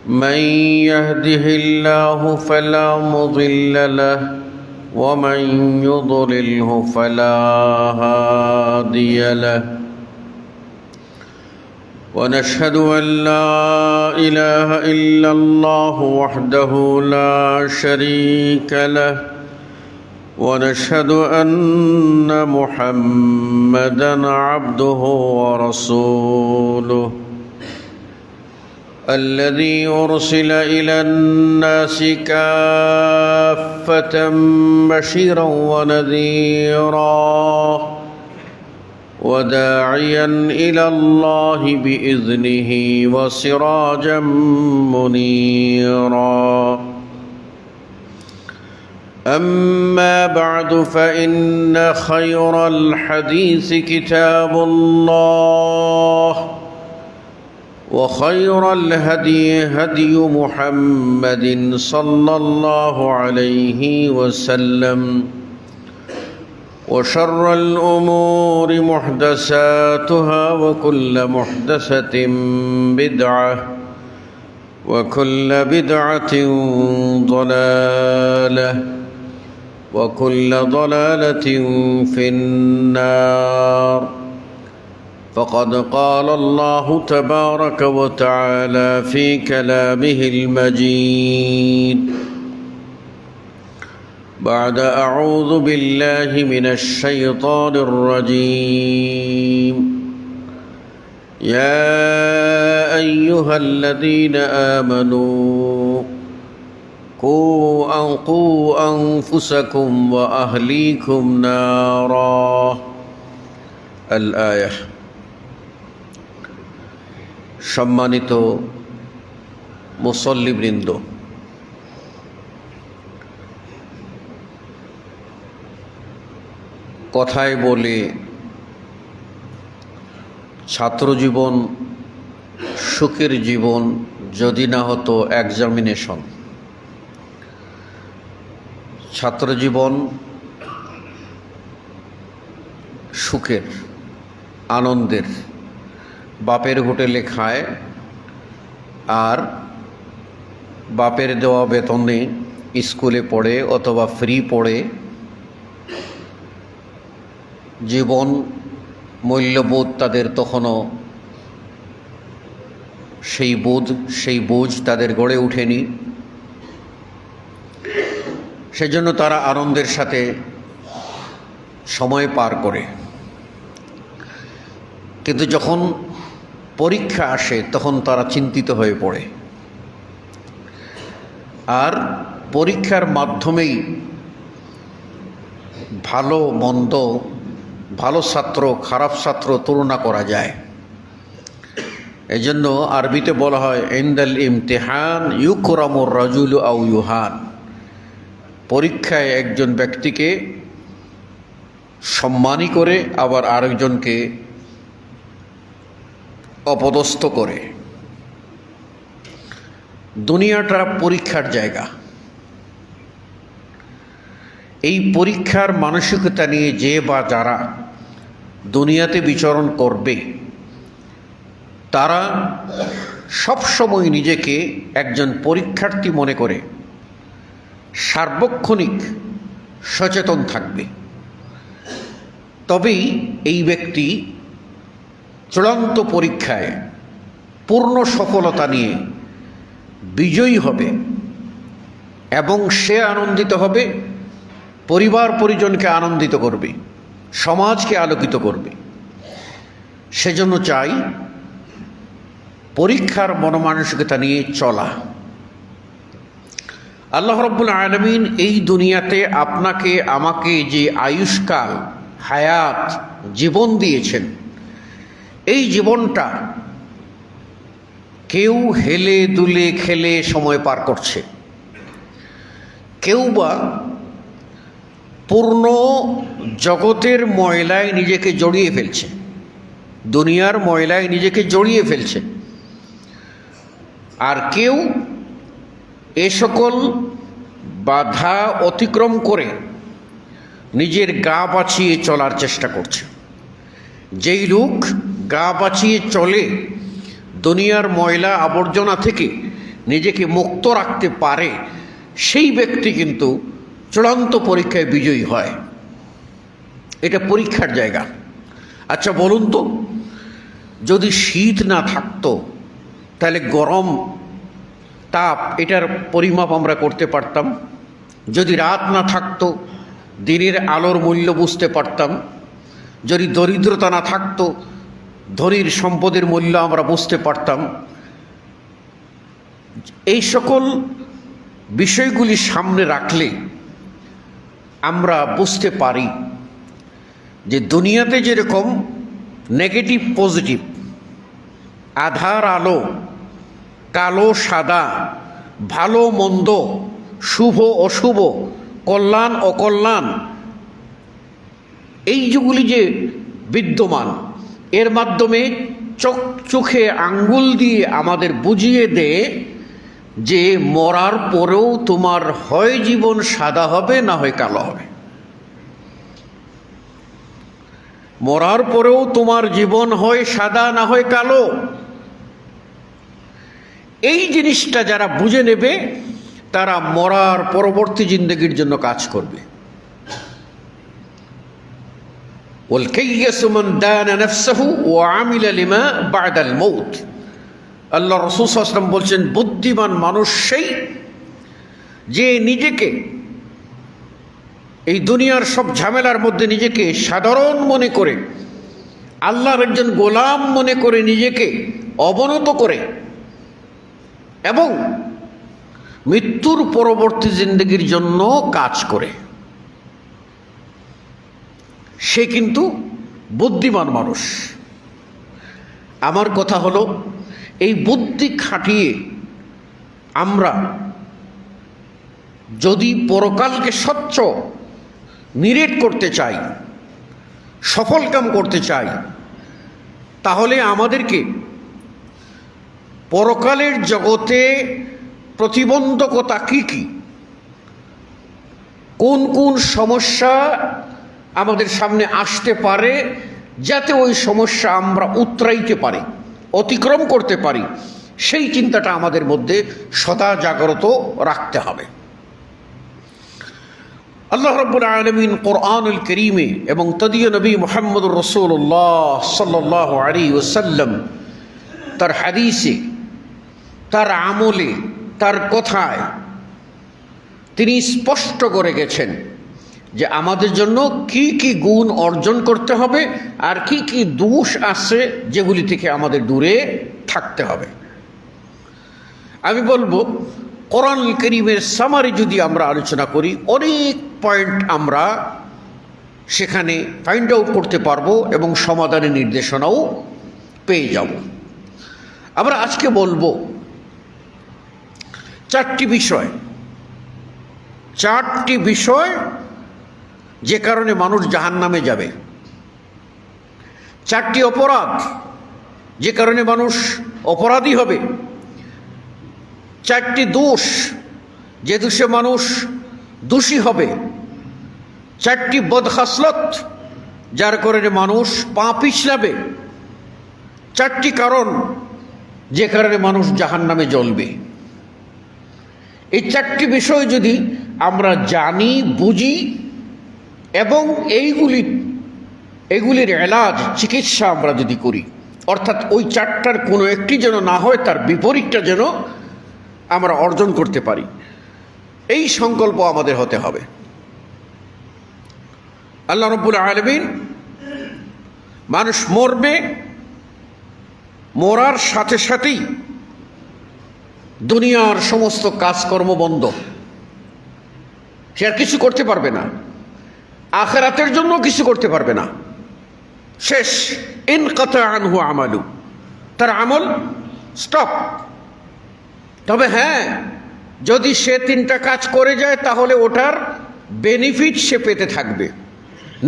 من يهده الله فلا مضل له ومن يضلله فلا هادي له ونشهد أن لا إله إلا الله وحده لا شريك له ونشهد أن محمدًا عبده ورسوله الذي أرسل إلى الناس كافة بشيرا ونذيرا وداعيا إلى الله بإذنه وسراجا منيرا أما بعد فإن خير الحديث كتاب الله وخير الهدي هدي محمد صلى الله عليه وسلم وشر الأمور محدثاتها وكل محدثة بدعة وكل بدعة ضلالة وكل ضلالة في النار فقد قال الله تبارك وتعالى في كلامه المجيد بعد أعوذ بالله من الشيطان الرجيم يا أيها الذين آمنوا قوا أنفسكم وأهليكم نارا الآية সম্মানিত মুসল্লিবৃন্দ, কথায় বলে ছাত্রজীবন সুখের জীবন যদি না হতো এক্সামিনেশন। ছাত্রজীবন সুখের, আনন্দের, বাপের হোটেলে খায় আর বাপের দেওয়া বেতনে স্কুলে পড়ে অথবা ফ্রি পড়ে জীবন মূল্যবোধ তাদের তখনও সেই বোঝ তাদের গড়ে ওঠেনি। সেজন্য তারা আনন্দের সাথে সময় পার করে। কিন্তু যখন পরীক্ষা আসে তখন তারা চিন্তিত হয়ে পড়ে, আর পরীক্ষার মাধ্যমেই ভালো মন্দ, ভালো ছাত্র খারাপ ছাত্র তুলনা করা যায়। এজন্য আরবিতে বলা হয় ইনদাল ইমতিহান ইউকরামুর রাজুলু আও ইউহান। পরীক্ষায় একজন ব্যক্তিকে সম্মানী করে আবার আরেকজনকে অপদস্থ করে। দুনিয়াটা পরীক্ষার জায়গা। এই পরীক্ষার মানসিকতা নিয়ে যে বা যারা দুনিয়াতে বিচরণ করবে তারা সবসময় নিজেকে একজন পরীক্ষার্থী মনে করে সার্বক্ষণিক সচেতন থাকবে। তবেই এই ব্যক্তি চূড়ান্ত পরীক্ষায় পূর্ণ সফলতা নিয়ে বিজয়ী হবে এবং সে আনন্দিত হবে, পরিবার পরিজনকে আনন্দিত করবে, সমাজকে আলোকিত করবে। সেজন্য চাই পরীক্ষার মনোমানসিকতা নিয়ে চলা। আল্লাহ রাব্বুল আলামিন এই দুনিয়াতে আপনাকে আমাকে যে আয়ুষ্কাল, হায়াত, জীবন দিয়েছেন, এই জীবনটা কেউ হেলে দুলে খেলে সময় পার করছে, কেউ বা পূর্ণ জগতের ময়লায় নিজেকে জড়িয়ে ফেলছে, দুনিয়ার ময়লায় নিজেকে জড়িয়ে ফেলছে, আর কেউ এ সকল বাধা অতিক্রম করে নিজের গা বাঁচিয়ে চলার চেষ্টা করছে। যেই লোক গা বাঁচিয়ে চলে দুনিয়ার ময়লা আবর্জনা থেকে নিজেকে মুক্ত রাখতে পারে, সেই ব্যক্তি কিন্তু চূড়ান্ত পরীক্ষায় বিজয়ী হয়। এটা পরীক্ষার জায়গা। আচ্ছা বলুন তো, যদি শীত না থাকতো তাহলে গরম তাপ এটার পরিমাপ আমরা করতে পারতাম? যদি রাত না থাকতো দিনের আলোর মূল্য বুঝতে পারতাম? যদি দরিদ্রতা না থাকতো ধনীর সম্পদের মূল্য আমরা বুঝতে পারতাম? এই সকল বিষয়গুলি সামনে রাখলে আমরা বুঝতে পারি যে দুনিয়াতে যেরকম নেগেটিভ পজিটিভ, আধার আলো, কালো সাদা, ভালো মন্দ, শুভ অশুভ, কল্যাণ অকল্যাণ, এই যেগুলি যে বিদ্যমান, এর মাধ্যমে চোখে আঙ্গুল দিয়ে আমাদের বুঝিয়ে দেয় যে মরার পরেও তোমার হয় জীবন সাদা হবে না হয় কালো হবে। মরার পরেও তোমার জীবন হয় সাদা না হয় কালো। এই জিনিসটা যারা বুঝে নেবে তারা মরার পরবর্তী জিন্দেগির জন্য কাজ করবে। ওয়াল-কাইয়্যিসু মান দানা নাফসাহু ওয়া আমিলা লিমা বা'দাল মাউত। আল্লাহ রাসূল সাল্লাল্লাহু আলাইহি ওয়াসাল্লাম বলছেন, বুদ্ধিমান মানুষ সেই যে নিজেকে এই দুনিয়ার সব ঝামেলার মধ্যে নিজেকে সাধারণ মনে করে, আল্লাহর একজন গোলাম মনে করে নিজেকে অবনত করে এবং মৃত্যুর পরবর্তী জিন্দেগির জন্য কাজ করে, সে কিন্তু বুদ্ধিমান মানুষ। আমার কথা হলো, এই বুদ্ধি খাটিয়ে আমরা যদি পরকালকে স্বচ্ছ নিরেট করতে চাই, সফল কাম করতে চাই, তাহলে আমাদেরকে পরকালের জগতে প্রতিবন্ধকতা কি কি, কোন কোন সমস্যা আমাদের সামনে আসতে পারে, যাতে ওই সমস্যা আমরা উতরাইতে পারি, অতিক্রম করতে পারি, সেই চিন্তাটা আমাদের মধ্যে সদা জাগ্রত রাখতে হবে। আল্লাহ রাব্বুল আলামিন কোরআনুল কারীমে এবং তদীয় নবী মুহাম্মদুর রাসূলুল্লাহ সাল্লাল্লাহু আলাইহি ওয়াসাল্লাম তার হাদিসে, তার আমলে, তার কথায় তিনি স্পষ্ট করে গেছেন যে আমাদের জন্য কি কি গুণ অর্জন করতে হবে আর কি কি দোষ আছে যেগুলি থেকে আমাদের দূরে থাকতে হবে। আমি বলবো, কোরআনুল কারীমের সামারি যদি আমরা আলোচনা করি, অনেক পয়েন্ট আমরা সেখানে ফাইন্ড আউট করতে পারবো এবং সমাধানের নির্দেশনাও পেয়ে যাব। আমরা আজকে বলবো চারটি বিষয় যে কারণে মানুষ জাহান্নামে যাবে, চারটি অপরাধ যে কারণে মানুষ অপরাধী হবে, চারটি দোষ যে দোষে মানুষ দোষী হবে, চারটি বদখাসলত যার কারণে মানুষ পা পিছলাবে, চারটি কারণ যে কারণে মানুষ জাহান্নামে জ্বলবে। এই চারটি বিষয় যদি আমরা জানি, বুঝি এবং এইগুলির এলাজ, চিকিৎসা আমরা যদি করি, অর্থাৎ ওই চারটার কোনো একটি যেন না হয়, তার বিপরীতটা যেন আমরা অর্জন করতে পারি, এই সংকল্প আমাদের হতে হবে। আল্লাহ রাব্বুল আলামিন, মানুষ মরবে, মরার সাথে সাথেই দুনিয়ার সমস্ত কাজকর্ম বন্ধ, সে আর কিছু করতে পারবে না, আখিরাতের জন্য কিছু করতে পারবে না, শেষ। ইনকাতা আনহু আমালু, তার আমল স্টপ। তবে হ্যাঁ, যদি সে তিনটা কাজ করে যায় তাহলে ওটার বেনিফিট সে পেতে থাকবে।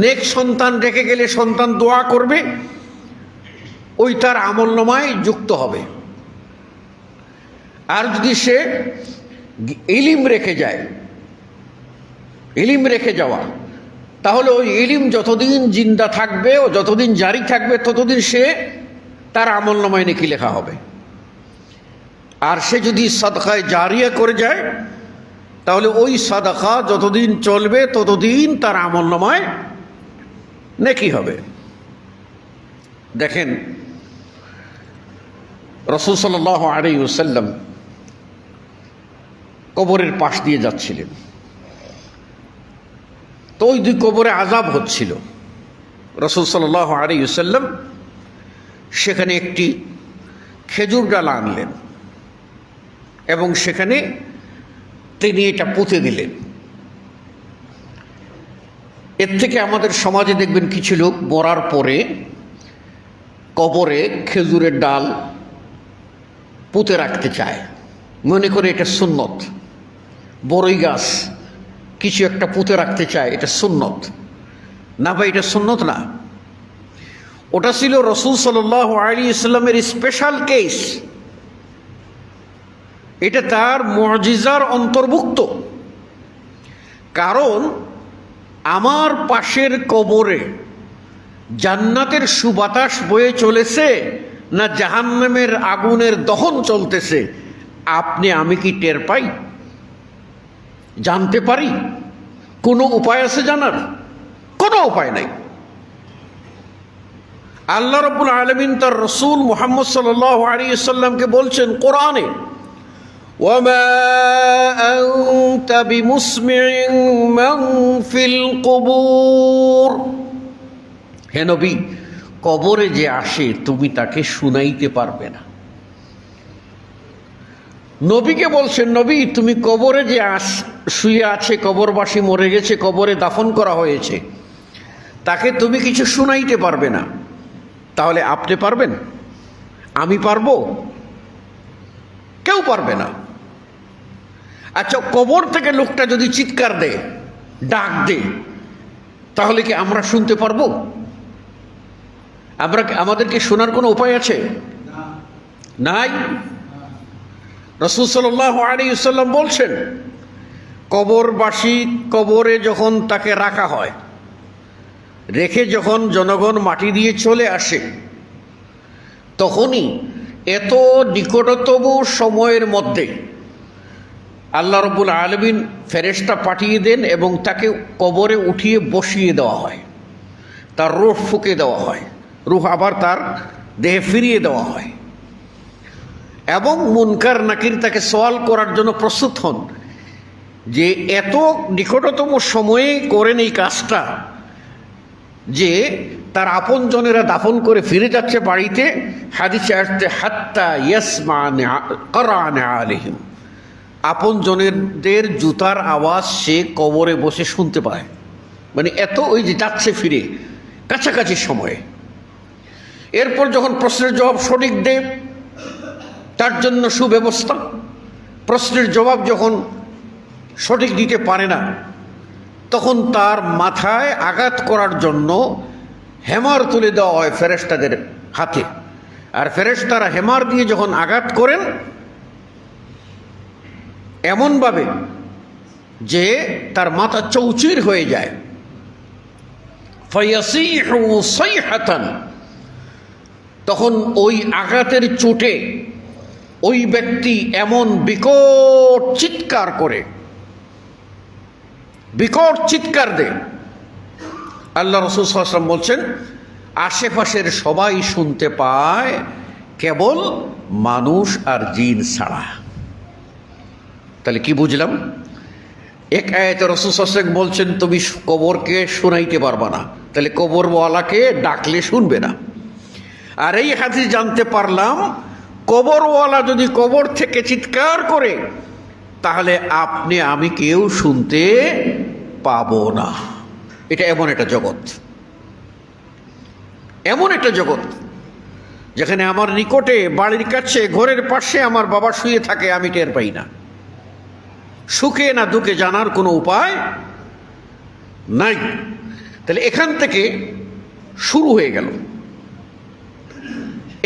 নেক্সট সন্তান রেখে গেলে সন্তান দোয়া করবে, ওই তার আমলনামায় যুক্ত হবে। আর যদি সে ইলিম রেখে যায়, ইলিম রেখে যাওয়া, তাহলে ওই ইলিম যতদিন জিন্দা থাকবে ও যতদিন জারি থাকবে ততদিন সে তার আমলনামায় নেকি লেখা হবে। আর সে যদি সাদকায়ে জারিয়া করে যায় তাহলে ওই সাদাকা যতদিন চলবে ততদিন তার আমলনামায় নেকি হবে। দেখেন রাসূল সাল্লাল্লাহু আলাইহি ওয়াসাল্লাম কবরের পাশ দিয়ে যাচ্ছিলেন, তো ওই দুই কবরে আযাব হচ্ছিল। রাসূল সাল্লাল্লাহু আলাইহি ওয়াসাল্লাম সেখানে একটি খেজুর ডালা আনলেন এবং সেখানে তিনি এটা পুঁতে দিলেন। এর থেকে আমাদের সমাজে দেখবেন কিছু লোক মরার পরে কবরে খেজুরের ডাল পুঁতে রাখতে চায়, মনে করে এটা সুন্নত। বড়ই গাছ কিছু একটা পুঁতে রাখতে চায়, এটা সুন্নত না ভাই, এটা সুন্নত না। ওটা ছিল রাসূল সাল্লাল্লাহু আলাইহি ওয়াসাল্লামের স্পেশাল কেস, এটা তার মুজিজার অন্তর্ভুক্ত। কারণ আমার পাশের কবরে জান্নাতের সুবাতাস বয়ে চলেছে না জাহান্নামের আগুনের দহন চলতেছে, আপনি আমি কি টের পাই, জানতে পারি? কোনো উপায় আছে জানার? কোনো উপায় নাই। আল্লাহ রাব্বুল আলামিন তার রাসূল মুহাম্মদ সাল্লাল্লাহু আলাইহি ওয়াসাল্লামকে বলছেন কোরআনে, وَمَا أَنْتَ بِمُسْمِعٍ مَّنْ فِي الْقُبُورِ, হে নবী, কবরে যে আসে তুমি তাকে শুনাইতে পারবে না। নবীকে বলছেন, নবী তুমি কবরে যে শুয়ে আছে, কবরবাসী মরে গেছে, কবরে দাফন করা হয়েছে, তাকে তুমি কিছু শুনাইতে পারবে না। তাহলে আপনি পারবেন? আমি পারবো? কেউ পারবে না। আচ্ছা, কবর থেকে লোকটা যদি চিৎকার দেয়, ডাক দেয়, তাহলে কি আমরা শুনতে পারবো? আমাদেরকে শোনার কোনো উপায় আছে? নাই। রাসূল সাল্লাল্লাহু আলাইহি ওয়াসাল্লাম বলছেন, কবরবাসী কবরে যখন তাকে রাখা হয়, রেখে যখন জনগণ মাটি দিয়ে চলে আসে, তখনই এত নিকটতম সময়ের মধ্যে আল্লাহ রাব্বুল আলামিন ফেরেশতা পাঠিয়ে দেন এবং তাকে কবরে উঠিয়ে বসিয়ে দেওয়া হয়, তার রূহ ফুঁকে দেওয়া হয়, রূহ আবার তার দেহে ফিরিয়ে দেওয়া হয় এবং মুনকার নাকির তাকে সওয়াল করার জন্য প্রস্তুত হন যে এত নিকটতম সময়ে করেন এই কাজটা যে তার আপনজনেরা দাফন করে ফিরে যাচ্ছে বাড়িতে। হাদিসে আসছে হাত্তা ইয়াসমা করান আলাইহিম, আপনজনেদের জুতার আওয়াজ সে কবরে বসে শুনতে পায়। মানে এত ওই যে যাচ্ছে ফিরে কাছাকাছি সময়ে। এরপর যখন প্রশ্নের জবাব সঠিক দেয় তার জন্য সুব্যবস্থা, প্রশ্নের জবাব যখন সঠিক দিতে পারে না তখন তার মাথায় আঘাত করার জন্য হেমার তুলে দেওয়া হয় ফেরেশতাদের হাতে। আর ফেরেশতারা হেমার দিয়ে যখন আঘাত করেন এমনভাবে যে তার মাথা চৌচির হয়ে যায়, ফায়াসিহু সাইহাতান, তখন ওই আঘাতের চোটে ওই ব্যক্তি এমন বিকট চিৎকার করে, বিকট চিৎকার দেয়। আল্লাহ রাসূল সাল্লাল্লাহু আলাইহি ওয়াসাল্লাম বলছেন আশেপাশের সবাই শুনতে পায়, কেবল মানুষ আর জিন ছাড়া। তাহলে কি বুঝলাম? এক আয়াতে রাসূল সাল্লাল্লাহু আলাইহি ওয়াসাল্লাম বলছেন তুমি কবরকে শোনাইতে পারবা না, তাহলে কবরওয়ালাকে ডাকলে শুনবে না। আর এই হাদিস জানতে পারলাম কবরওয়ালা যদি কবর থেকে চিৎকার করে তাহলে আপনি আমি কেউ শুনতে পাবো না। এটা এমন একটা জগৎ, এমন একটা জগৎ যেখানে আমার নিকটে, বাড়ির কাছে, ঘরের পাশে আমার বাবা শুয়ে থাকে, আমি টের পাই না। সুখে না দুঃখে জানার কোনো উপায় নাই। তাহলে এখান থেকে শুরু হয়ে গেল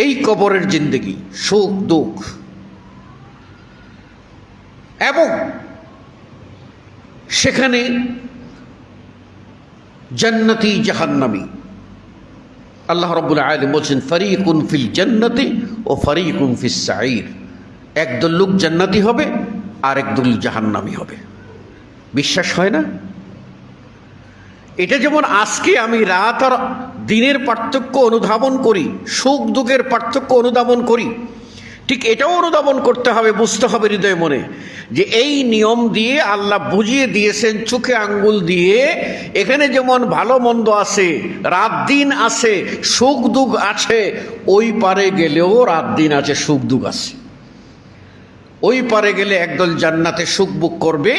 এই কবরের জিন্দেগি, সুখ দুঃখ, এবং সেখানে জান্নাতি জাহান্নামী। আল্লাহ রাব্বুল আলামিন বলছেন ফারিকুন ফিল জান্নাতি ও ফারিকুন ফিস সাঈর, একদল লোক জান্নাতি হবে আর একদল জাহান্নামী হবে। বিশ্বাস হয় না? এটা যেমন আজকে আমি রাত আর দিনের পার্থক্য অনুধাবন করি, সুখ দুঃখের পার্থক্য অনুধাবন করি, ঠিক এটাও অনুধাবন করতে হবে, বুঝতে হবে হৃদয়ে মনে যে এই নিয়ম দিয়ে আল্লাহ বুঝিয়ে দিয়েছেন চোখে আঙ্গুল দিয়ে, এখানে যেমন ভালো মন্দ আছে, রাত দিন আছে, সুখ দুঃখ আছে, ওই পারে গেলেও রাত দিন আছে, সুখ দুঃখ আছে। ওই পারে গেলে একদল জান্নাতে সুখ ভোগ করবে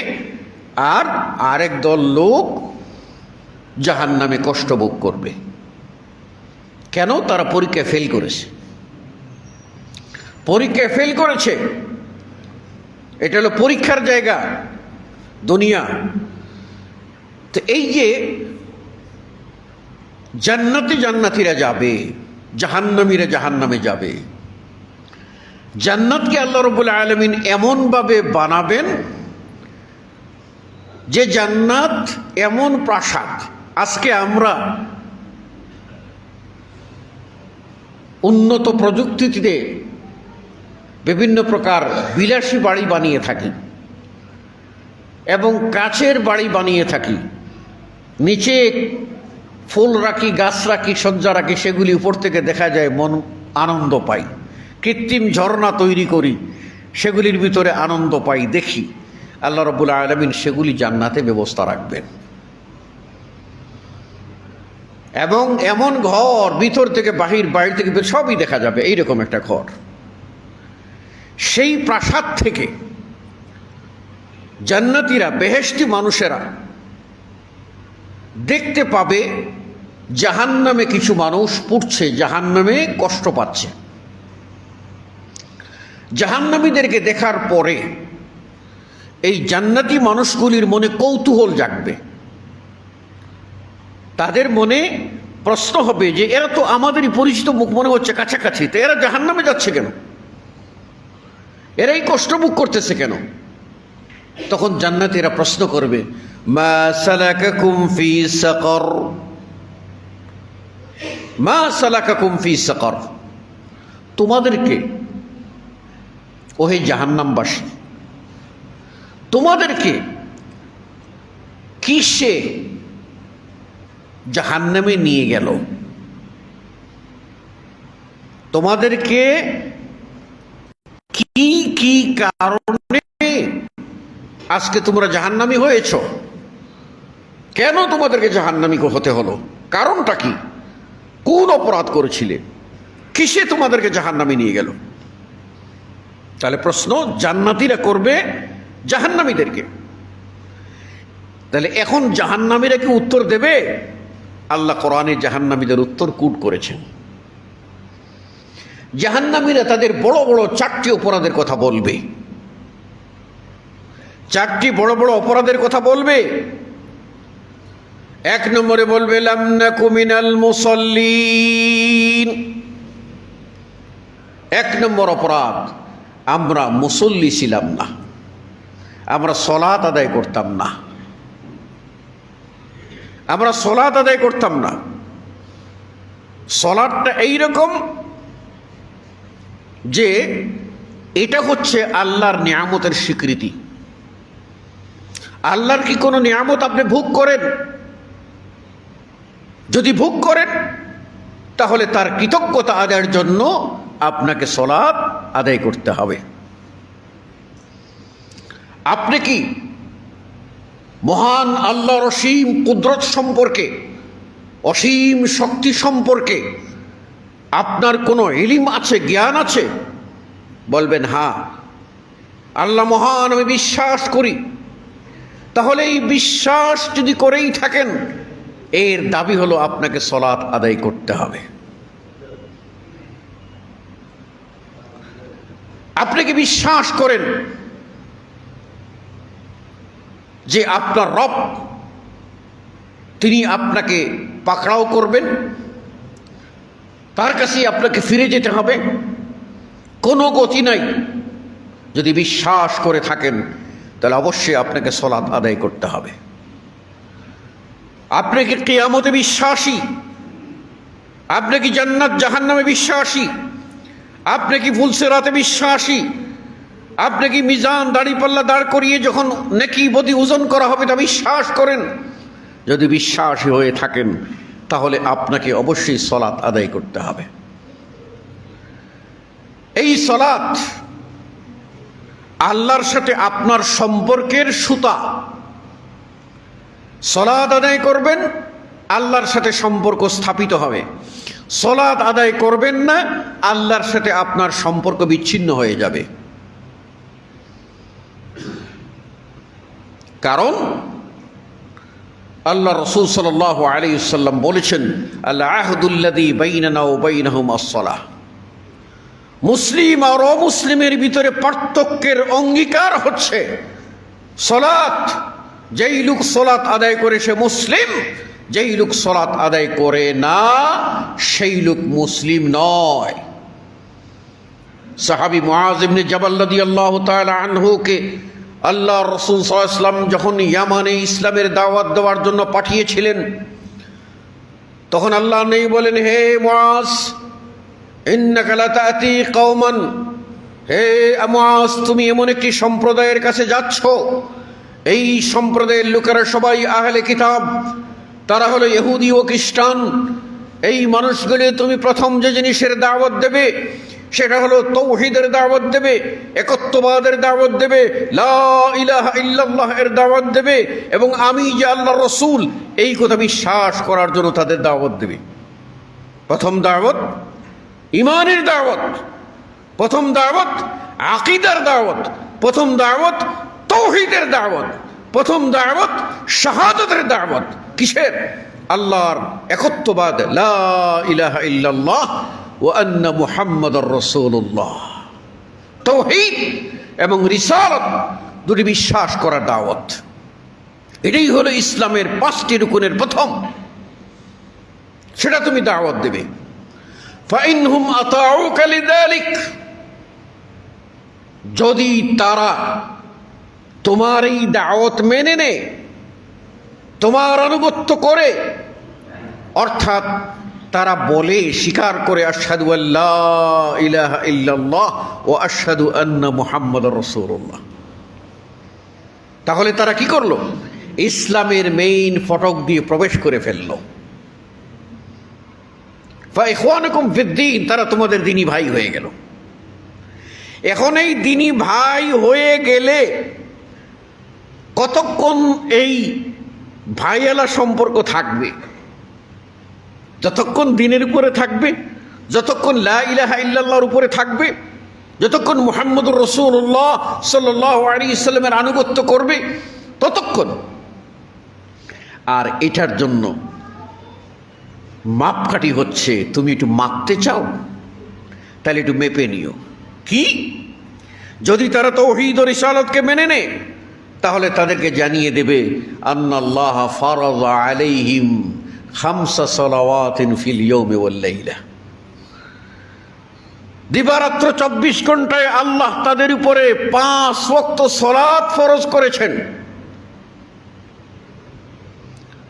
আর আরেক দল লোক জাহান্নামে কষ্ট ভোগ করবে। কেন? তারা পরীক্ষায় ফেল করেছে। পরীক্ষায় ফেল করেছে, এটা হলো পরীক্ষার জায়গা দুনিয়া। তো এই যে জান্নাতীরা যাবে, জাহান্নামীরা জাহান্নামে যাবে। জান্নাতকে আল্লাহ রাব্বুল আলামিন এমনভাবে বানাবেন যে জান্নাত এমন প্রাসাদ, আজকে আমরা উন্নত প্রযুক্তিতে বিভিন্ন প্রকার বিলাসী বাড়ি বানিয়ে থাকি এবং কাচের বাড়ি বানিয়ে থাকি, নিচে ফুল রাখি, গাছ রাখি, সজ্জা রাখি, সেগুলি উপর থেকে দেখা যায়, মন আনন্দ পাই। কৃত্রিম ঝর্ণা তৈরি করি, সেগুলির ভিতরে আনন্দ পাই, দেখি। আল্লাহ রাব্বুল আলামিন সেগুলি জান্নাতে ব্যবস্থা রাখবেন এবং এমন ঘর ভিতর থেকে বাহির, বাইরে থেকে সবই দেখা যাবে, এইরকম একটা ঘর। সেই প্রাসাদ থেকে জান্নাতীরা, বেহেশতি মানুষেরা দেখতে পাবে জাহান্নামে কিছু মানুষ পুড়ছে, জাহান্নামে কষ্ট পাচ্ছে। জাহান্নামীদেরকে দেখার পরে এই জান্নাতি মানুষগুলির মনে কৌতূহল জাগবে। তাদের মনে প্রশ্ন হবে যে এরা তো আমাদেরই পরিচিত মুখ মনে হচ্ছে, কাছাকাছি, তো এরা জাহান্নামে যাচ্ছে কেন? এরাই কষ্ট ভোগ করতেছে কেন? তখন জান্নাতীরা প্রশ্ন করবে, মা সালাকাকুম ফি সাকার, মা সালাকাকুম ফি সাকার, তোমাদেরকে, ওহে জাহান্নামবাসী, তোমাদেরকে কিসে জাহান্নামে নিয়ে গেল? তোমাদেরকে কি কি কারণে আজকে তোমরা জাহান্নামী হয়েছ? কেন তোমাদেরকে জাহান্নামী হতে হলো? কারণটা কি? কোন অপরাধ করেছিলে? কিসে তোমাদেরকে জাহান্নামে নিয়ে গেল? তাহলে প্রশ্ন জান্নাতীরা করবে জাহান্নামীদেরকে। তাহলে এখন জাহান্নামীরা কি উত্তর দেবে? আল্লাহ কোরআনে জাহান্নামীদের উত্তর কোট করেছেন। জাহান্নামীরা তাদের বড় বড় 4টি অপরাধের কথা বলবে। 4টি বড় বড় অপরাধের কথা বলবে। 1 নম্বরে বলবে লাম নাকু মিনাল মুসাল্লিন। 1 নম্বর অপরাধ, আমরা মুসল্লি ছিলাম না, আমরা সালাত আদায় করতাম না, আমরা সালাত আদায় করতাম না। সালাতটা এইরকম যে এটা হচ্ছে আল্লাহর নিয়ামতের স্বীকৃতি। আল্লাহর কি কোনো নিয়ামত আপনি ভোগ করেন? যদি ভোগ করেন তাহলে তার কৃতজ্ঞতা আদায়ের জন্য আপনাকে সালাত আদায় করতে হবে। আপনি কি মহান আল্লাহর অসীম কুদরত সম্পর্কে, অসীম শক্তি সম্পর্কে আপনার কোনো ইলম আছে, জ্ঞান আছে? বলবেন হ্যাঁ, আল্লাহ মহান, আমি বিশ্বাস করি। তাহলে এই বিশ্বাস যদি করেই থাকেন, এর দাবি হলো আপনাকে সালাত আদায় করতে হবে। আপনি কি বিশ্বাস করেন যে আপনার রব, তিনি আপনাকে পাকড়াও করবেন, তার কাছেই আপনাকে ফিরে যেতে হবে, কোনো গতি নাই? যদি বিশ্বাস করে থাকেন তাহলে অবশ্যই আপনাকে সালাত আদায় করতে হবে। আপনি কি কিয়ামতে বিশ্বাসী? আপনি কি জান্নাত জাহান্নামে বিশ্বাসী? আপনি কি ফুলসিরাতে বিশ্বাসী? আপনি কি মিজান দাড়িপাল্লা দাঁড় করিয়ে যখন নেকি বদি ওজন করা হবে তা বিশ্বাস করেন? যদি বিশ্বাসী হয়ে থাকেন তাহলে আপনাকে অবশ্যই সলাত আদায় করতে হবে। এই সলাত আল্লাহর সাথে আপনার সম্পর্কের সুতা। সলাত আদায় করবেন, আল্লাহর সাথে সম্পর্ক স্থাপিত হবে। সলাত আদায় করবেন না, আল্লাহর সাথে আপনার সম্পর্ক বিচ্ছিন্ন হয়ে যাবে। কারণ আল্লাহ রাসূল সাল্লাল্লাহু আলাইহি ওয়াসাল্লাম বলেছেন, আল আহদুল্লাযী বাইনানা ওয়া বাইনাহুম আস-সালাহ। মুসলিম আর অমুসলিমের ভিতরে পার্থক্যের অঙ্গীকার হচ্ছে সলাত। যেই লোক সলাত আদায় করে সে মুসলিম, যেই লোক সলাত আদায় করে না সেই লোক মুসলিম নয়। সাহাবী মুআয ইবনে জাবাল রাদিয়াল্লাহু তাআলা আনহুকে আল্লাহ রাসূল সাল্লাল্লাহু আলাইহি ওয়াসাল্লাম যখন ইয়ামানে ইসলামের দাওয়াত দেওয়ার জন্য পাঠিয়েছিলেন, তখন আল্লাহ নবী বলেন, হে মুআয, ইন্নাকা লাতাতি কওমান, হে মুআয, তুমি এমন একটি সম্প্রদায়ের কাছে যাচ্ছ, এই সম্প্রদায়ের লোকেরা সবাই আহলে কিতাব, তারা হলো ইহুদি ও খ্রিস্টান। এই মানুষগুলি তুমি প্রথম যে জিনিসের দাওয়াত দেবে সেটা হলো তাওহীদের দাওয়াত দেবে, একত্ববাদের দাওয়াত দেবে, লা ইলাহা ইল্লাল্লাহ এর দাওয়াত দেবে, এবং আমি যে আল্লাহর রাসূল এই কথা বিশ্বাস করার জন্য তাদের দাওয়াত দেবে। প্রথম দাওয়াত ঈমানের দাওয়াত, প্রথম দাওয়াত আকীদার দাওয়াত, প্রথম দাওয়াত তাওহীদের দাওয়াত, প্রথম দাওয়াত শাহাদাতের দাওয়াত। কিসের? আল্লাহর একত্ববাদ, লা ইলাহা ইল্লাল্লাহ ওয়া আন্না মুহাম্মাদুর রাসূলুল্লাহ। তাওহীদ এবং রিসালাত দুটি বিশ্বাস করার দাওয়াত। এটাই হলো ইসলামের 5টি রুকুনের প্রথম। সেটা তুমি দাওয়াত দেবে। ফাইনহুম আতাউকা লিযালিক, যদি তারা তোমার এই দাওয়াত মেনে নেয়, তোমার আনুগত্য করে, অর্থাৎ তারা বলে, স্বীকার করে, আশহাদু আল্লা ইলাহা ইল্লাল্লাহ ওয়া আশহাদু আন্না মুহাম্মাদুর রাসূলুল্লাহ, তাহলে তারা কি করলো? ইসলামের মেইন ফটক দিয়ে প্রবেশ করে ফেললো। ফাইখওয়ানুকুম ফিদ্দীন, তারা তোমাদের দ্বীনি ভাই হয়ে গেল। এখন এই দ্বীনি ভাই হয়ে গেলে কতক্ষণ এই ভাইয়ালা সম্পর্ক থাকবে? যতক্ষণ দ্বীনের উপরে থাকবে, যতক্ষণ লা ইলাহা ইল্লাল্লাহর উপরে থাকবে, যতক্ষণ মুহাম্মদুর রাসূলুল্লাহ সাল্লাল্লাহু আলাইহি ওয়াসাল্লামের আনুগত্য করবে ততক্ষণ। আর এটার জন্য মাপকাঠি হচ্ছে, তুমি একটু মাপতে চাও তাহলে একটু মেপে নিও। কি? যদি তারা তাওহীদ ও রিসালাতকে মেনে নেয় তাহলে তাদেরকে জানিয়ে দেবে, আন্নাল্লাহ ফারাযা আলাইহিম খামসা সালাওয়াতিন ফিল ইয়াউমি ওয়াল লাইলা, দিবারাত্র 24 ঘন্টায় আল্লাহ তাদের উপরে 5 ওয়াক্ত সালাত ফরজ করেছেন।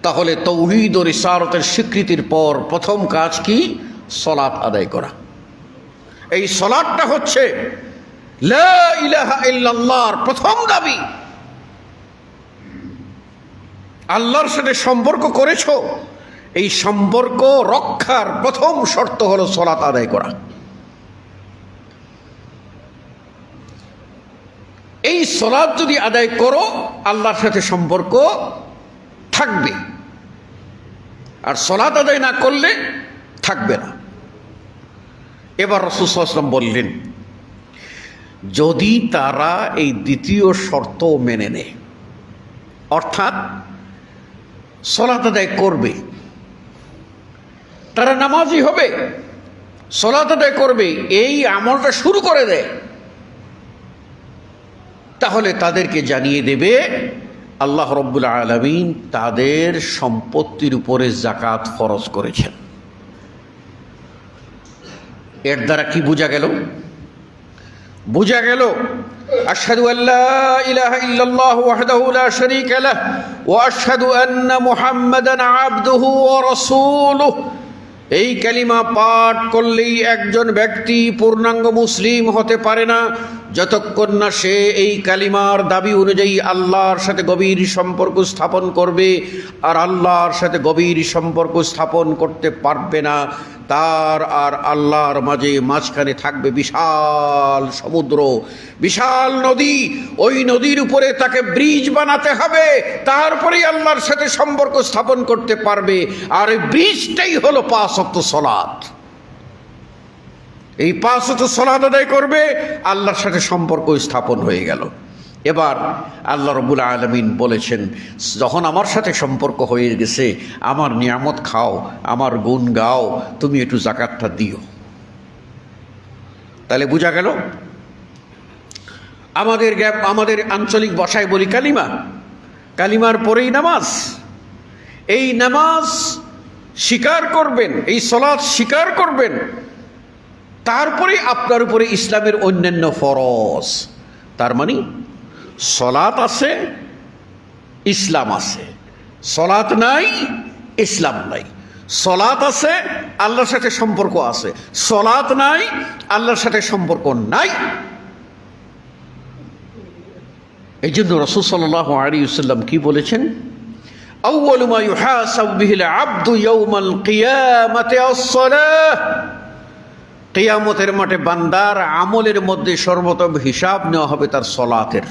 তাহলে তাওহীদ ও রিসালাতের স্বীকৃতির পর প্রথম কাজ কি? সালাত আদায় করা। এই সালাতটা হচ্ছে লা ইলাহা ইল্লাল্লাহর প্রথম দাবি। আল্লাহর সাথে সম্পর্ক করেছো, এই সম্পর্ক রক্ষার প্রথম শর্ত হলো সালাত আদায় করা। এই সালাত যদি আদায় করো আল্লাহর সাথে সম্পর্ক থাকবে, আর সালাত আদায় না করলে থাকবে না। এবার রাসূল সাল্লাল্লাহু আলাইহি ওয়াসাল্লাম বললেন, যদি তারা এই দ্বিতীয় শর্ত মেনে নেয়, অর্থাৎ সালাত আদায় করবে, তারা নামাজি হবে, সালাত আদায় করবে, এই আমলটা শুরু করে দেয়, তাহলে তাদেরকে জানিয়ে দেবে আল্লাহ রাব্বুল আলামিন তাদের সম্পত্তির উপরে যাকাত ফরজ করেছেন। এর দ্বারা কি বোঝা গেল? বোঝা গেল আশহাদু আল্লা ইলাহা ইল্লাল্লাহ ওয়াহদাহু লা শারীকা লাহু ওয়া আশহাদু আন্না মুহাম্মাদান আবদুহু ওয়া রাসূলুহু, এই কালিমা পাঠ করলেই একজন ব্যক্তি পূর্ণাঙ্গ মুসলিম হতে পারে না যতক্ষণ না সে এই কালিমার দাবি অনুযায়ী আল্লাহর সাথে গভীর সম্পর্ক স্থাপন করবে। আর আল্লাহর সাথে গভীর সম্পর্ক স্থাপন করতে পারবে না, তার আর আল্লাহর মাঝখানে থাকবে বিশাল সমুদ্র, বিশাল নদী। ওই নদীর উপরে তাকে ব্রিজ বানাতে হবে, তারপরেই আল্লাহর সাথে সম্পর্ক স্থাপন করতে পারবে। আর এই ব্রিজটাই হলো 5 ওয়াক্ত সালাত। এই 5 ওয়াক্ত সালাত আদায় করবে, আল্লাহর সাথে সম্পর্ক স্থাপন হয়ে গেল। এবার আল্লাহ রাব্বুল আলামিন বলেছেন, যখন আমার সাথে সম্পর্ক হয়ে গেছে, আমার নিয়ামত খাও, আমার গুণ গাও, তুমি একটু যাকাতটা দিও। তাহলে বোঝা গেল আমাদের আঞ্চলিক ভাষায় বলি কালিমা, কালিমার পরেই নামাজ। এই নামাজ স্বীকার করবেন, এই সালাত স্বীকার করবেন, তারপরে আপনার উপরে ইসলামের অন্যান্য ফরজ। তার মানে সালাত আছে, ইসলাম আছে। সালাত নাই, ইসলাম নাই। সালাত আছে, আল্লাহর সাথে সম্পর্ক আছে। সালাত নাই, আল্লাহর সাথে সম্পর্ক নাই। এই জন্য রাসূল সাল্লাল্লাহু আলাইহি ওয়াসাল্লাম কি বলেছেন? আউয়ালু মা ইউহাসাবু বিহিল আবদু ইয়াউমাল কিয়ামাতি আস-সালাহ। কিয়ামতের মাঠে বান্দার আমলের মধ্যে সর্বপ্রথম হিসাব নেওয়া হবে তার সালাতের।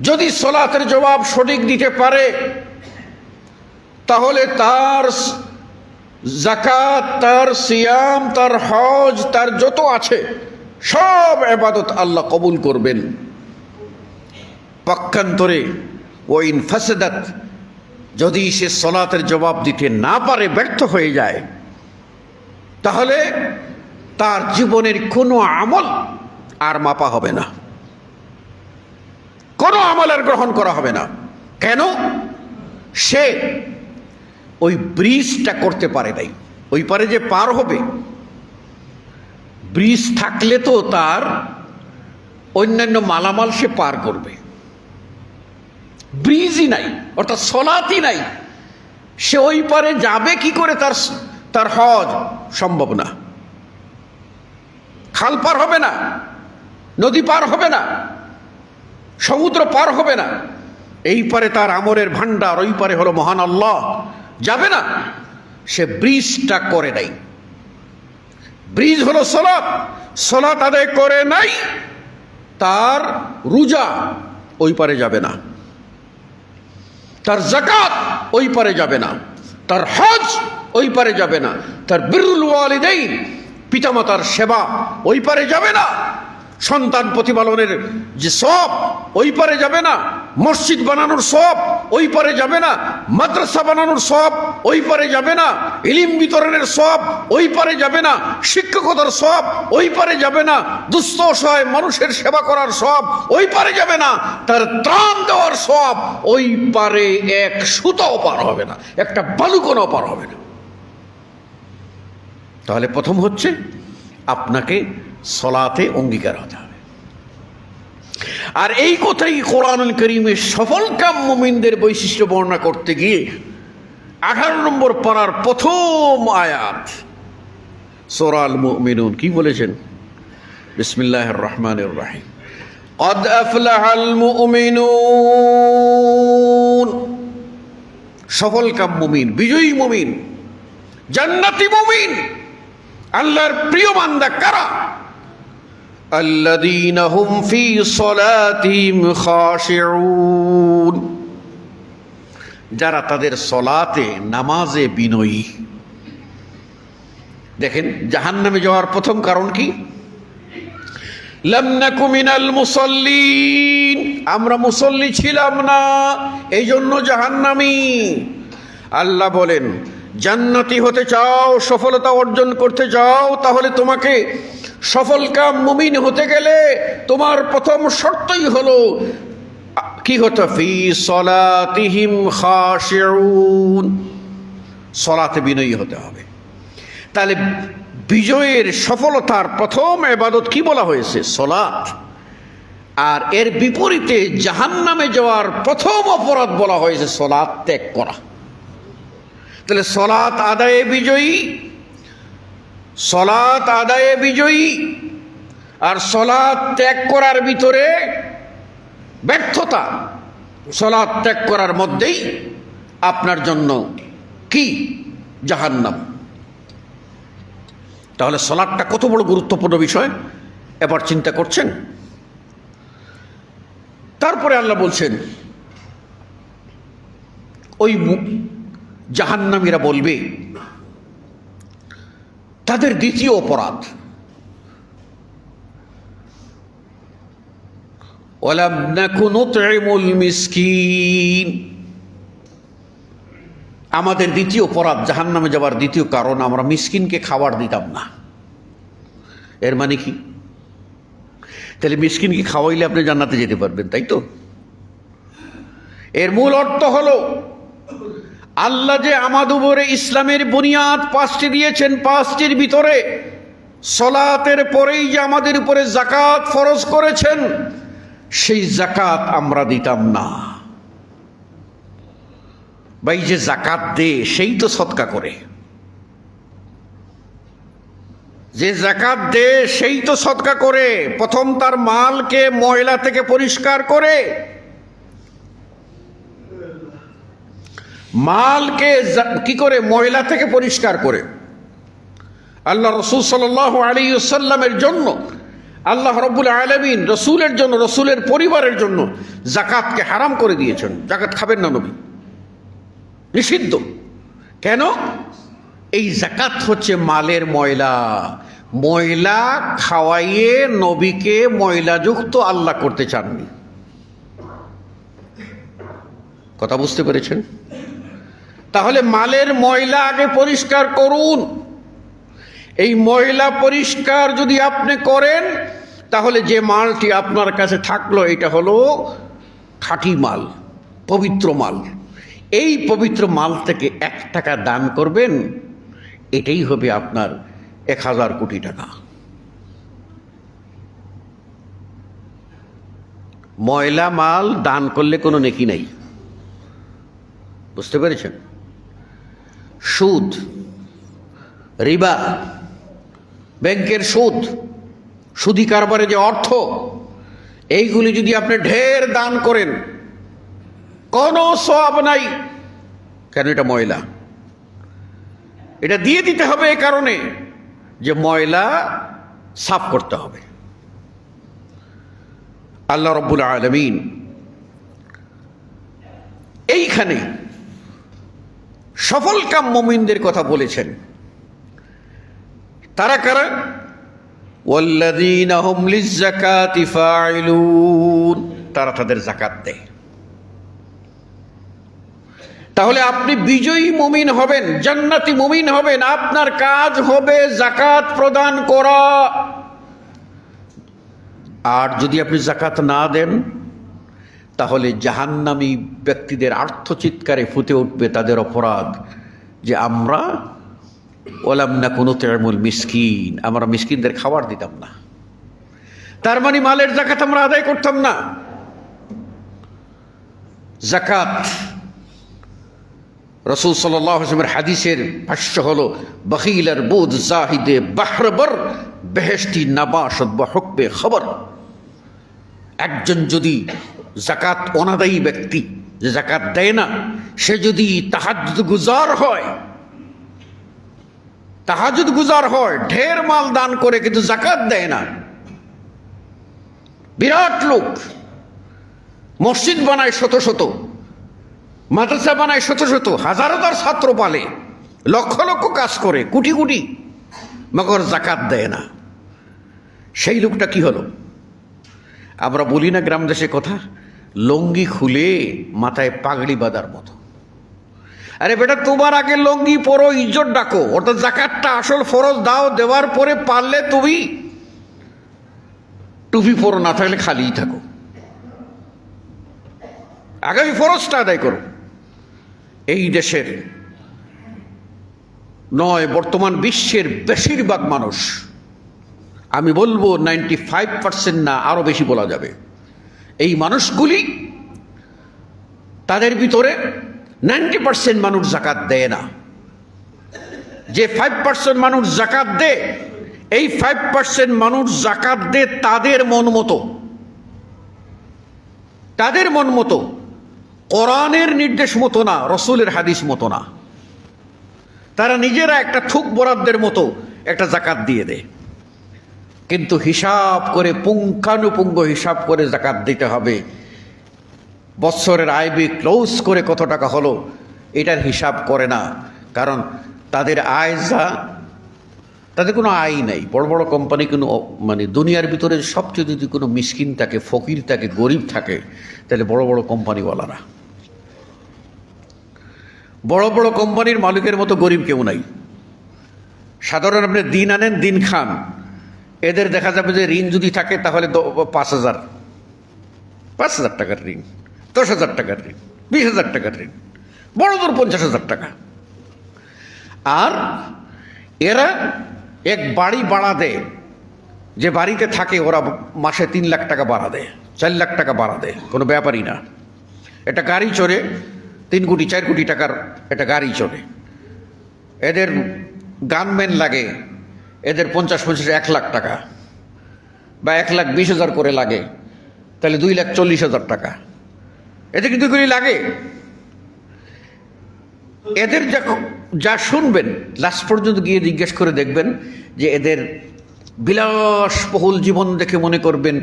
যদি সালাতের জবাব সঠিক দিতে পারে, তাহলে তার যাকাত, তার সিয়াম, তার হজ, তার যত আছে সব ইবাদত আল্লাহ কবুল করবেন। পক্ষান্তরে ওয়াইন ফাসাদাত, যদি সে সালাতের জবাব দিতে না পারে, ব্যর্থ হয়ে যায়, তাহলে তার জীবনের কোনো আমল আর মাপা হবে না, কোনো আমল আর গ্রহণ করা হবে না। কেন? সে ওই ব্রিজটা করতে পারে নাই। ওই পারে যে পার হবে, ব্রিজ থাকলে তো তার অন্যান্য মালামাল সে পার করবে। ব্রিজই নাই, অর্থাৎ সালাতই নাই, সে ওই পারে যাবে কি করে? তার হজ সম্ভব না। খাল পার হবে না, নদী পার হবে না, সমুদ্র পার হবে না। এই পারে তার আমলের ভান্ডার, ওই পারে হলো মহান আল্লাহ, যাবে না। সে ব্রিজটা করে নাই। ব্রিজ হলো সালাত, সালাত আদায় করে নাই, তার রোজা ওই পারে যাবে না, তার যাকাত ওই পারে যাবে না, তার হজ ওই পারে যাবে না, তার বিররুল ওয়ালিদাইন, পিতামাতার সেবা ওই পারে যাবে না, সন্তান প্রতিপালনের যে সওয়াব ওই পারে যাবে না, মসজিদ বানানোর সওয়াব ওই পারে যাবে না, মাদ্রাসা বানানোর সওয়াব ওই পারে যাবে না, ইলম বিতরণের সওয়াব ওই পারে যাবে না, শিক্ষকতার সওয়াব ওই পারে যাবে না, দুস্থ অসহায় মানুষের সেবা করার সওয়াব ওই পারে যাবে না, তার ত্রাণ দেওয়ার সওয়াব ওই পারে এক সুতাও পার হবে না, একটা বালুকণাও পার হবে না। তাহলে প্রথম হচ্ছে আপনাকে সালাতে অঙ্গীকার হতে হবে। আর এই কথাই কোরআনুল কারীমের সফলকাম মুমিনদের বৈশিষ্ট্য বর্ণনা করতে গিয়ে 18 নম্বর পারার প্রথম আয়াত সূরা আল মুমিনুন কি বলেছেন? বিসমিল্লাহির রহমানির রহিম, قد أفلح المؤمنون। সফলকাম মুমিন, বিজয়ী মুমিন, জান্নাতি মুমিন, আল্লাহর প্রিয় বান্দা কারা? আল্লাযীনা হুম ফী সালাতিহিম খাশিউন, যারা তাদের সালাতে, নামাজে বিনয়ী। দেখেন, জাহান্নামে যাওয়ার প্রথম কারণ কি? লাম নাকু মিনাল মুসাল্লিন, আমরা মুসল্লি ছিলাম না, এই জন্য জাহান্নামী। আল্লাহ বলেন, জান্নাতি হতে চাও, সফলতা অর্জন করতে চাও, তাহলে তোমাকে সফলকাম মুমিন হতে গেলে তোমার প্রথম শর্তই হলো কি হতে? ফি সালাতিহিম খাশিউন, সালাতে বিনয়ী হতে হবে। তাহলে বিজয়ের, সফলতার প্রথম ইবাদত কি বলা হয়েছে? সালাত। আর এর বিপরীতে জাহান্নামে যাওয়ার প্রথম অপরাধ বলা হয়েছে সালাত ত্যাগ করা। তাহলে সলাত আদায়ে বিজয়ী, সলাত আদায়ে বিজয়ী আর সলাত ত্যাগ করার ভিতরে ব্যর্থতা, সলাত ত্যাগ করার মধ্যেই আপনার জন্য কি? জাহান্নাম। তাহলে সলাতটা কত বড় গুরুত্বপূর্ণ বিষয় এবার চিন্তা করছেন? তারপরে আল্লাহ বলছেন, ওই জাহান্নামীরা বলবে, তাদের দ্বিতীয় অপরাধ, ওয়ালাম নাকু নুতইমুল মিসকিন, আমাদের দ্বিতীয় অপরাধ, জাহান্নামে যাবার দ্বিতীয় কারণ, আমরা মিসকিনকে খাবার দিতাম না। এর মানে কি? তাহলে মিসকিনকে খাওয়াইলে আপনি জান্নাতে যেতে পারবেন, তাই তো? এর মূল অর্থ হলো, আল্লাহ যে আমাদের উপরে ইসলামের বুনিয়াদ 5টি দিয়েছেন, 5টির ভিতরে সলাতের পরেই যে আমাদের উপরে যাকাত ফরজ করেছেন, সেই যাকাত আমরা দিতাম না। ভাই, যে যাকাত দে সেই তো সদকা করে, যে যাকাত দে সেই তো সদকা করে। প্রথম তার মালকে ময়লা থেকে পরিষ্কার করে, মালকে কি করে? ময়লা থেকে পরিষ্কার করে। আল্লাহ রসুল সাল্লাল্লাহু আলাইহি ওয়াসাল্লামের জন্য আল্লাহ রাব্বুল আলামিন রসুলের জন্য, রসুলের পরিবারের জন্য যাকাতকে হারাম করে দিয়েছেন। যাকাত খাবেন না নবী, নিষিদ্ধ। কেন? এই যাকাত হচ্ছে মালের ময়লা, ময়লা খাওয়াইয়ে নবীকে ময়লাযুক্ত আল্লাহ করতে চাননি। কথা বুঝতে পেরেছেন? তাহলে মালের ময়লা আগে পরিষ্কার করুন। এই ময়লা পরিষ্কার যদি আপনি করেন, তাহলে যে মালটি আপনার কাছে থাকলো, এটা হলো খাঁটি মাল, পবিত্র মাল। এই পবিত্র মাল থেকে 1 টাকা দান করবেন, এটাই হবে আপনার 1000 কোটি টাকা। ময়লা মাল দান করলে কোনো নেকি নাই। বুঝতে পেরেছেন? সুদ, রিবা, ব্যাংকের সুদ, সুদি কারবারে যে অর্থ, এইগুলি যদি আপনি ঢের দান করেন, কোনো সওয়াব নাই। কেন? এটা ময়লা। এটা দিয়ে দিতে হবে এই কারণে যে ময়লা সাফ করতে হবে। আল্লাহ রাব্বুল আলামিন এইখানে সফলকাম মুমিনদের কথা বলেছেন। তারা কারা? ওয়াল্লাযীনা হুম লিয-যাকাতি ফাইলুন, তারা তাদের যাকাত দেয়। তাহলে আপনি বিজয়ী মুমিন হবেন, জান্নাতি মুমিন হবেন, আপনার কাজ হবে যাকাত প্রদান করা। আর যদি আপনি যাকাত না দেন, তাহলে জাহান্নামী ব্যক্তিদের আর্তচিৎকারে ফুটে উঠবে তাদের অপরাধ, যে আমরা ওয়ালাম নাকু নুতইমুল মিসকিন, আমরা মিসকিনদের খাবার দিতাম না। তার মানে মালের যাকাত আমরা আদায় করতাম না। যাকাত রাসূল সাল্লাল্লাহু আলাইহি ওয়াসাল্লামের হাদিসের ভাষ্য হলো, বখিলার বুদ জাহিদে বাহরবর বেহেশতি নাবাশত বা হুকবে খবর। একজন যদি যাকাত অনাদায়ী ব্যক্তি, যে যাকাত দেয় না, সে যদি তাহাজ্জুদ গুজার হয়, তাহাজ্জুদ গুজার হয়, ঢের মাল দান করে কিন্তু যাকাত দেয় না, বিরাট লোক, মসজিদ বানায় শত শত, মাদ্রাসা বানায় শত শত, হাজার হাজার ছাত্র পালে, লক্ষ লক্ষ কাজ করে, কোটি কোটি, মগর যাকাত দেয় না, সেই লোকটা কি হলো? আমরা বলি না গ্রাম দেশে কথা, লঙ্গি খুলে মাথায় পাগড়ি বাঁধার মতো। আরে বেটা, তোমার আগে লঙ্গি পরো, ইজ্জত ডাকো, অর্থাৎ যাকাতটা আসল ফরজ দাও, দেওয়ার পরে পারলে তুমি টুপি পরো, না থাকলে খালিই থাকো, আগে ফরজটা আদায় করো। এই দেশের নয়, বর্তমান বিশ্বের বেশিরভাগ মানুষ, আমি বলবো 95% না, আরো বেশি বলা যাবে, এই মানুষগুলি, তাদের ভিতরে 90% মানুষ যাকাত দেয় না। যে 5% মানুষ জাকাত দেয়, এই 5% মানুষ জাকাত দেয় তাদের মন মতো, তাদের মন মতো, কোরআনের নির্দেশ মতো না, রসুলের হাদিস মতো না। তারা নিজেরা একটা থুক বরাদ্দের মতো একটা জাকাত দিয়ে দেয়, কিন্তু হিসাব করে, পুঙ্খানুপুঙ্খ হিসাব করে জাকাত দিতে হবে। বৎসরের আয় ব্যয় ক্লোজ করে কত টাকা হলো এটার হিসাব করে না, কারণ তাদের আয় যা, তাদের কোনো আয় নাই। বড় বড় কোম্পানি কোনো, মানে দুনিয়ার ভিতরে সবচেয়ে যদি কোনো মিসকিন থাকে, ফকির থাকে, গরিব থাকে, তাহলে বড় বড় কোম্পানিওয়ালারা। বড় বড় কোম্পানির মালিকের মতো গরিব কেউ নাই। সাধারণ আপনি দিন আনেন দিন খান, এদের দেখা যাবে যে ঋণ যদি থাকে তাহলে 5,000 টাকার ঋণ, 10,000 টাকার ঋণ, 20,000 টাকার ঋণ, বড় দূর 50,000 টাকা। আর এরা এক বাড়ি ভাড়া দেয়, যে বাড়িতে থাকে ওরা মাসে 3 লাখ টাকা ভাড়া দেয়, 4 লাখ টাকা ভাড়া দেয়, কোনো ব্যাপারই না। একটা গাড়ি চড়ে 3 কোটি 4 কোটি টাকার একটা গাড়ি চড়ে। এদের গানম্যান লাগে, এদের 50-50 1 লাখ টাকা, বা 1,20,000 করে লাগে, তাহলে 2,40,000 টাকা এদের কিন্তু এগুলি লাগে। এদের যা শুনবেন লাস্ট পর্যন্ত গিয়ে জিজ্ঞেস করে দেখবেন যে এদের বিলাসবহুল জীবন দেখে মনে করবেন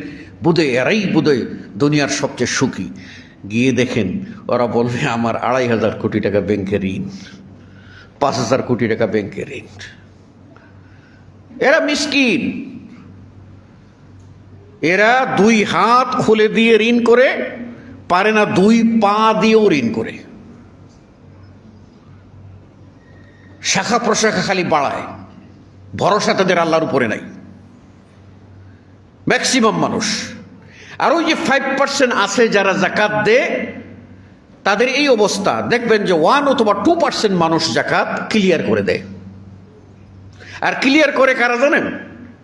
বোধহয় এরাই বোধহয় দুনিয়ার সবচেয়ে সুখী। গিয়ে দেখেন ওরা বলবে আমার 2,500 কোটি টাকা ব্যাংকের ঋণ, 5,000 কোটি টাকা ব্যাংকের ঋণ। এরা মিসকিন, এরা 2 হাত খুলে দিয়ে ঋণ করে পারে না, 2 পা দিয়েও ঋণ করে। শাখা প্রশাখা খালি বাড়ায়, ভরসা তাদের আল্লাহর উপরে নাই ম্যাক্সিমাম মানুষ। আর ওই যে 5% আছে যারা জাকাত দেয়, তাদের এই অবস্থা দেখবেন যে 1 অথবা 2% মানুষ জাকাত ক্লিয়ার করে দেয়। আর ক্লিয়ার করে কারা জানেন?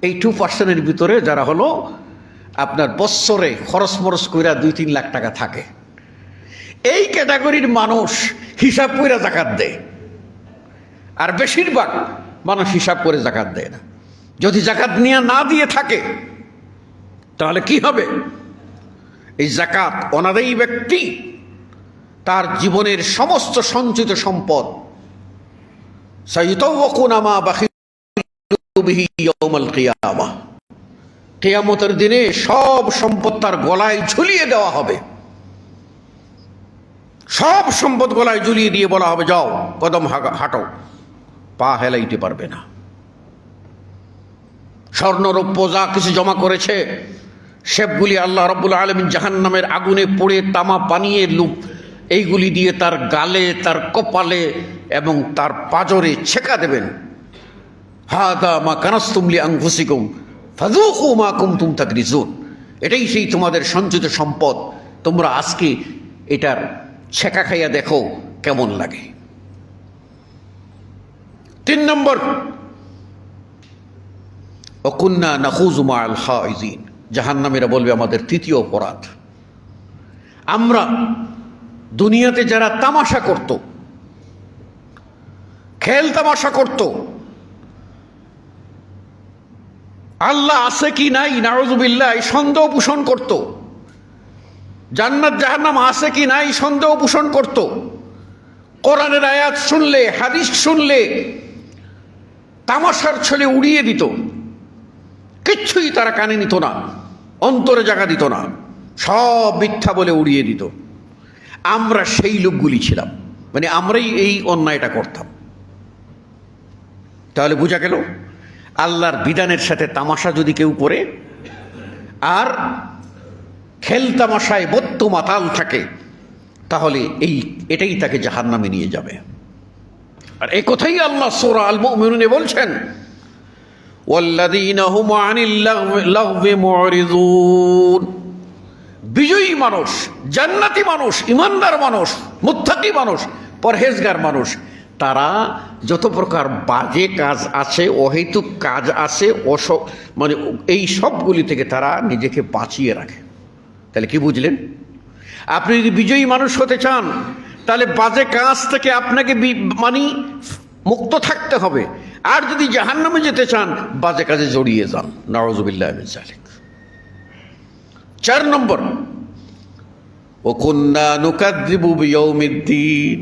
এই 2%-এর ভিতরে যারা হলো আপনার বৎসরে খরচ মরচ কইরা 2-3 লাখ টাকা থাকে, এই ক্যাটাগরির মানুষ হিসাব কইরা জাকাত দেয়। আর বেশিরভাগ মানুষ হিসাব করে জাকাত দেয় না। যদি জাকাত নিয়ে না দিয়ে থাকে তাহলে কি হবে? এই জাকাত অনাদায়ী ব্যক্তি তার জীবনের সমস্ত সঞ্চিত সম্পদ সাইয়ুতাওয়াকুনা মা বাখিলু বিহি ইয়াউমাল কিয়ামাহ, কিয়ামতের দিনে সব সম্পদ তার গলায় ঝুলিয়ে দেওয়া হবে। সব সম্পদ গলায় ঝুলিয়ে দিয়ে বলা হবে যাও কদম হাঁটো, পা হেলাইতে পারবে না। স্বর্ণরৌপ্য যা কিছু জমা করেছে সবগুলি আল্লাহ রাব্বুল আলামিন জাহান্নামের আগুনে পুড়ে তামা বানিয়ে এইগুলি দিয়ে তার গালে, তার কপালে এবং তার পাজরে ছেকা দেবেন। হাদা মা কানাসতুম লিআনফুসিকুম ফাযুকু মা কুনতুম তাকনিজুন, এটাই সেই তোমাদের সঞ্চিত সম্পদ, তোমরা আজকে এটার ছেকা খাইয়া দেখো কেমন লাগে। 3 নম্বর, ওয়াকুন্না নাখুযু মাআল খাইযিন, জাহান্নামীরা বলবে আমাদের 3য় অপরাধ, আমরা দুনিয়াতে যারা তামাশা করত, খেল তামাশা করত, আল্লাহ আছে কি নাই নাউযুবিল্লাহ সন্দেহ পোষণ করত, জান্নাত জাহান্নাম আছে কি নাই সন্দেহ পোষণ করত, কোরআনের আয়াত শুনলে, হাদিস শুনলে তামাশার ছলে উড়িয়ে দিত, কিচ্ছুই তারা কানে নিত না, অন্তরে জায়গা দিত না, সব মিথ্যা বলে উড়িয়ে দিত। আমরা সেই লোকগুলি ছিলাম, মানে আমরাই এই অন্যায়টা করতাম। তাহলে বোঝা গেল আল্লাহর বিধানের সাথে তামাশা যদি কেউ করে আর খেল তামাশায় বদ্ধ মাতাল থাকে, তাহলে এটাই তাকে জাহান্নামে নিয়ে যাবে। আর এই কথাই আল্লাহ সূরা আল মুমিনুনে বলছেন, ওয়াল্লাযীনা হুম আনিল লাগবি মুরিযুন, বিজয়ী মানুষ, জান্নাতি মানুষ, ইমানদার মানুষ, মুত্তাকি মানুষ, পরহেজগার মানুষ, তারা যত প্রকার বাজে কাজ আছে, অহেতুক কাজ আছে, মানে এই সবগুলি থেকে তারা নিজেকে বাঁচিয়ে রাখে। তাহলে কি বুঝলেন? আপনি যদি বিজয়ী মানুষ হতে চান তাহলে বাজে কাজ থেকে আপনাকে মুক্ত থাকতে হবে। আর যদি জাহান্নামে যেতে চান, বাজে কাজে জড়িয়ে যান। নাউযুবিল্লাহি মিন যালিক। 4 নম্বর, ওয়া কুন্না নুকাযযিবু বিয়াউমিদ্দিন,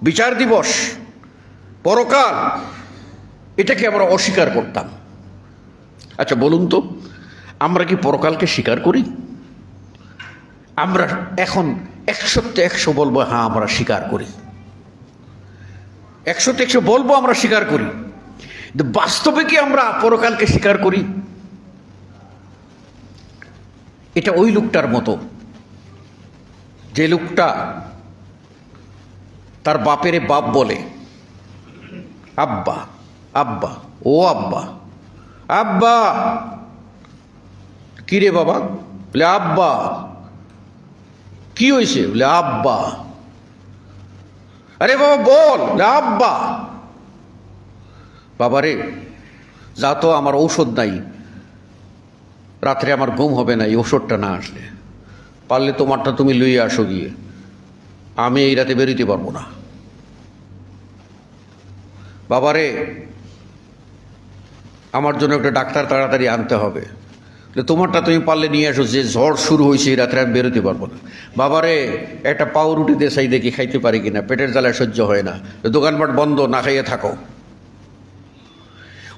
বিচার দিবস, পরকাল, এটাকে আমরা অস্বীকার করতাম। আচ্ছা বলুন তো, আমরা কি পরকালকে স্বীকার করি? আমরা এখন 100তে 100 বলবো হ্যাঁ আমরা স্বীকার করি, 100তে 100 বলবো আমরা স্বীকার করি। কিন্তু বাস্তবে কি আমরা পরকালকে স্বীকার করি? এটা ওই লোকটার মতো যে লোকটা তার বাপেরে বাপ বলে, আব্বা আব্বা, ও আব্বা আব্বা। কি রে বাবা? বলে আব্বা। কি হয়েছে? বলে আব্বা। আরে বাবা বল। আব্বা। বাবা রে, যা তো, আমার ঔষধ নাই, রাত্রে আমার ঘুম হবে না এই ওষুধটা না আসলে। পারলে তোমারটা তুমি লইয়ে আসো গিয়ে, আমি এই রাতে বেরোতে পারবো না। বাবারে, আমার জন্য একটা ডাক্তার তাড়াতাড়ি আনতে হবে। তোমারটা তুমি পারলে নিয়ে আসো, যে ঝড় শুরু হয়েছে এই রাত্রে আমি বেরোতে পারবো না। বাবারে, একটা পাউরুটি দেশাই দেখি খাইতে পারি কিনা, পেটের জ্বালায় সহ্য হয় না, দোকানপাট বন্ধ, না খাইয়ে থাকো।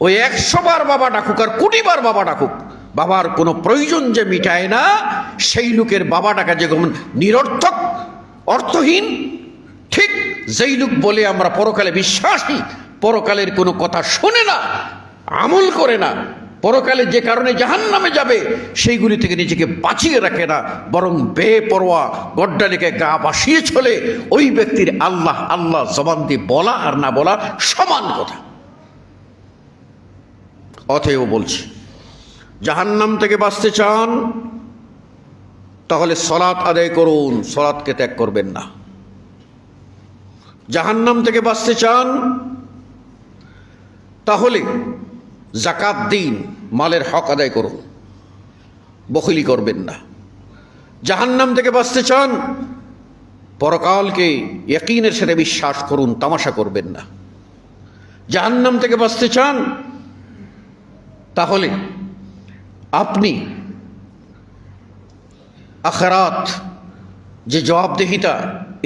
ওই 100 বার বাবা ডাকুক আর 20 বার বাবা ডাকুক, বাবার কোনো প্রয়োজন যে মিটায় না, সেই লোকের বাবা ডাকা যেমন নিরর্থক, অর্থহীন, ঠিক যেই লোক বলে আমরা পরকালে বিশ্বাসী, পরকালের কোনো কথা শোনে না, আমল করে না, পরকালে যে কারণে জাহান্নামে যাবে সেইগুলি থেকে নিজেকে বাঁচিয়ে রাখে না, বরং বেপরোয়া গড্ডালিকে গা বাসিয়ে চলে, ওই ব্যক্তির আল্লাহ আল্লাহ জবান দিয়ে বলা আর না বলা সমান কথা। অতএব বলছি, জাহান্নাম থেকে বাঁচতে চান তাহলে সলাত আদায় করুন, সলাতকে ত্যাগ করবেন না। জাহান্নাম থেকে বাঁচতে চান তাহলে যাকাত দিন, মালের হক আদায় করুন, বখিলি করবেন না। জাহান্নাম থেকে বাঁচতে চান, পরকালকে ইয়াকিনের সাথে বিশ্বাস করুন, তামাশা করবেন না। জাহান্নাম থেকে বাঁচতে চান তাহলে আপনি আখিরাত যে জবাবদেহিতা,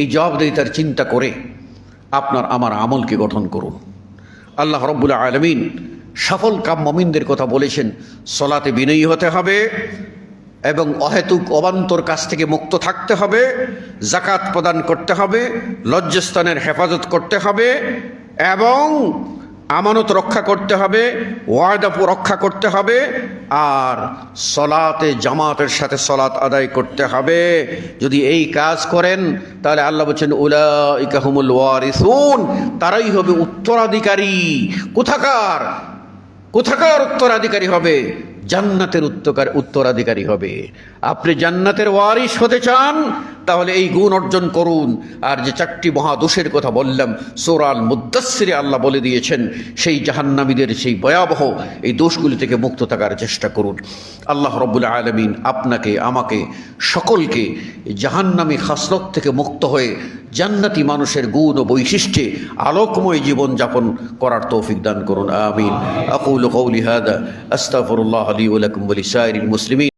এই জবাবদেহিতার চিন্তা করে আপনার আমার আমলকে গঠন করুন। আল্লাহ রাব্বুল আলামিন সফল কাম মুমিনদের কথা বলেছেন, সলাতে বিনয়ী হতে হবে এবং অহেতুক অবান্তর কাছ থেকে মুক্ত থাকতে হবে, যাকাত প্রদান করতে হবে, লজ্জাস্থানের হেফাজত করতে হবে এবং আমানত রক্ষা করতে হবে, ওয়াদা রক্ষা করতে হবে, আর সলাতে জামাতের সাথে সলাত আদায় করতে হবে। যদি এই কাজ করেন তাহলে আল্লাহ বলছেন উলাইকা হুমুল ওয়ারিসুন, তারাই হবে উত্তরাধিকারী। কোথাকার উত্তরাধিকারী হবে? জান্নাতের উত্তরাধিকারী হবে। আপনি জান্নাতের ওয়ারিস হতে চান তাহলে এই গুণ অর্জন করুন। আর যে 4টি মহাদোষের কথা বললাম, সূরা আল মুদ্দাসসিরে আল্লাহ বলে দিয়েছেন, সেই জাহান্নামীদের সেই ভয়াবহ এই দোষগুলি থেকে মুক্ত থাকার চেষ্টা করুন। আল্লাহ রাব্বুল আলামিন আপনাকে, আমাকে, সকলকে জাহান্নামী খাসলত থেকে মুক্ত হয়ে জান্নাতি মানুষের গুণ ও বৈশিষ্ট্যে আলোকময় জীবন যাপন করার তৌফিক দান করুন। আমিন। আকুলু কওলি হাযা আস্তাগফিরুল্লাহ লি ওয়া লাকুম ওয়া লিসাইরিল মুসলিমিন।